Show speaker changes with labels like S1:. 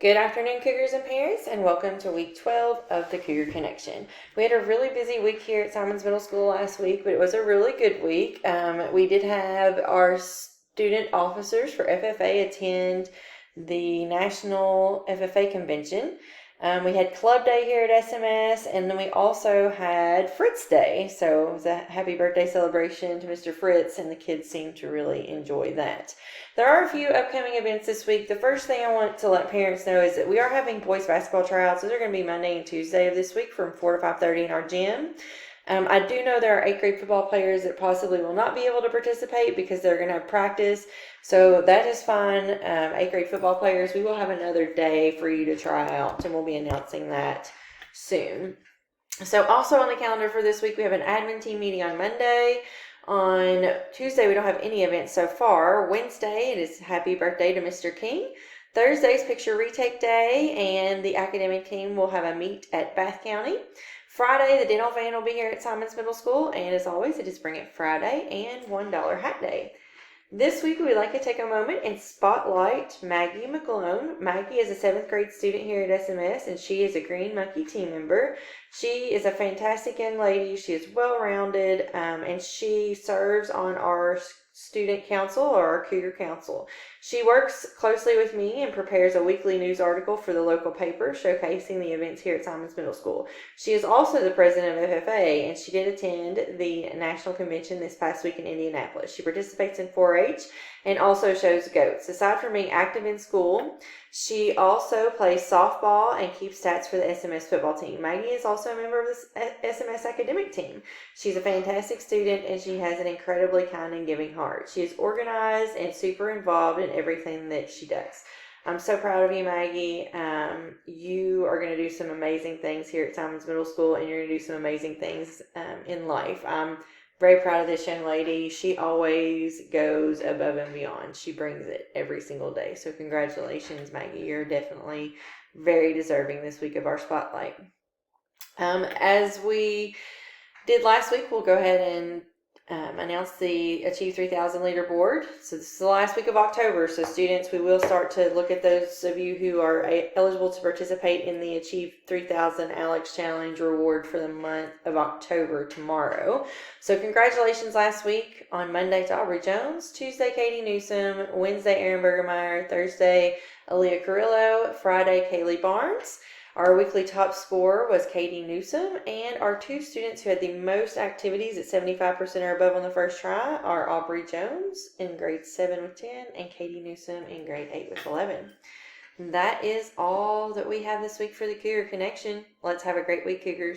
S1: Good afternoon, Cougars and parents, and welcome to week 12 of the Cougar Connection. We had a really busy week here at Simons Middle School last week, but it was a really good week. We did have our student officers for FFA attend the National FFA Convention. We had Club Day here at SMS, and then we also had Fritz Day. So it was a happy birthday celebration to Mr. Fritz, and the kids seemed to really enjoy that. There are a few upcoming events this week. The first thing I want to let parents know is that we are having boys basketball tryouts. Those are going to be Monday and Tuesday of this week from 4 to 5:30 in our gym. I do know there are 8th grade football players that possibly will not be able to participate because they're going to have practice. So that is fine. 8th grade football players, we will have another day for you to try out, and we'll be announcing that soon. So also on the calendar for this week, we have an admin team meeting on Monday. On Tuesday, we don't have any events so far. Wednesday, it is happy birthday to Mr. King. Thursday's picture retake day, and the academic team will have a meet at Bath County. Friday, the dental van will be here at Simons Middle School, and as always, it is Bring It Friday and $1 Hat Day. This week, we'd like to take a moment and spotlight Maggie Mcloone. Maggie is a 7th grade student here at SMS, and she is a Green Monkey team member. She is a fantastic young lady. She is well-rounded, and she serves on our student council or our Cougar council. She works closely with me and prepares a weekly news article for the local paper showcasing the events here at Simons Middle School. She is also the president of FFA, and she did attend the national convention this past week in Indianapolis. She participates in 4-H and also shows goats. Aside from being active in school, she also plays softball and keeps stats for the SMS football team. Maggie is also a member of the SMS academic team. She's a fantastic student, and she has an incredibly kind and giving heart. She is organized and super involved in everything that she does. I'm so proud of you, Maggie. You are going to do some amazing things here at Simons Middle School, and you're going to do some amazing things in life. I'm very proud of this young lady. She always goes above and beyond. She brings it every single day. So congratulations, Maggie. You're definitely very deserving this week of our spotlight. As we did last week, we'll go ahead and announce the Achieve 3000 leaderboard. So this is the last week of October. So students, we will start to look at those of you who are eligible to participate in the Achieve 3000 Alex Challenge reward for the month of October tomorrow. So congratulations last week. On Monday to Aubrey Jones, Tuesday Katie Newsom, Wednesday Aaron Bergermeyer, Thursday Aaliyah Carrillo, Friday Kaylee Barnes. Our weekly top scorer was Katie Newsom, and our two students who had the most activities at 75% or above on the first try are Aubrey Jones in grade 7 with 10 and Katie Newsom in grade 8 with 11. That is all that we have this week for the Cougar Connection. Let's have a great week, Cougars.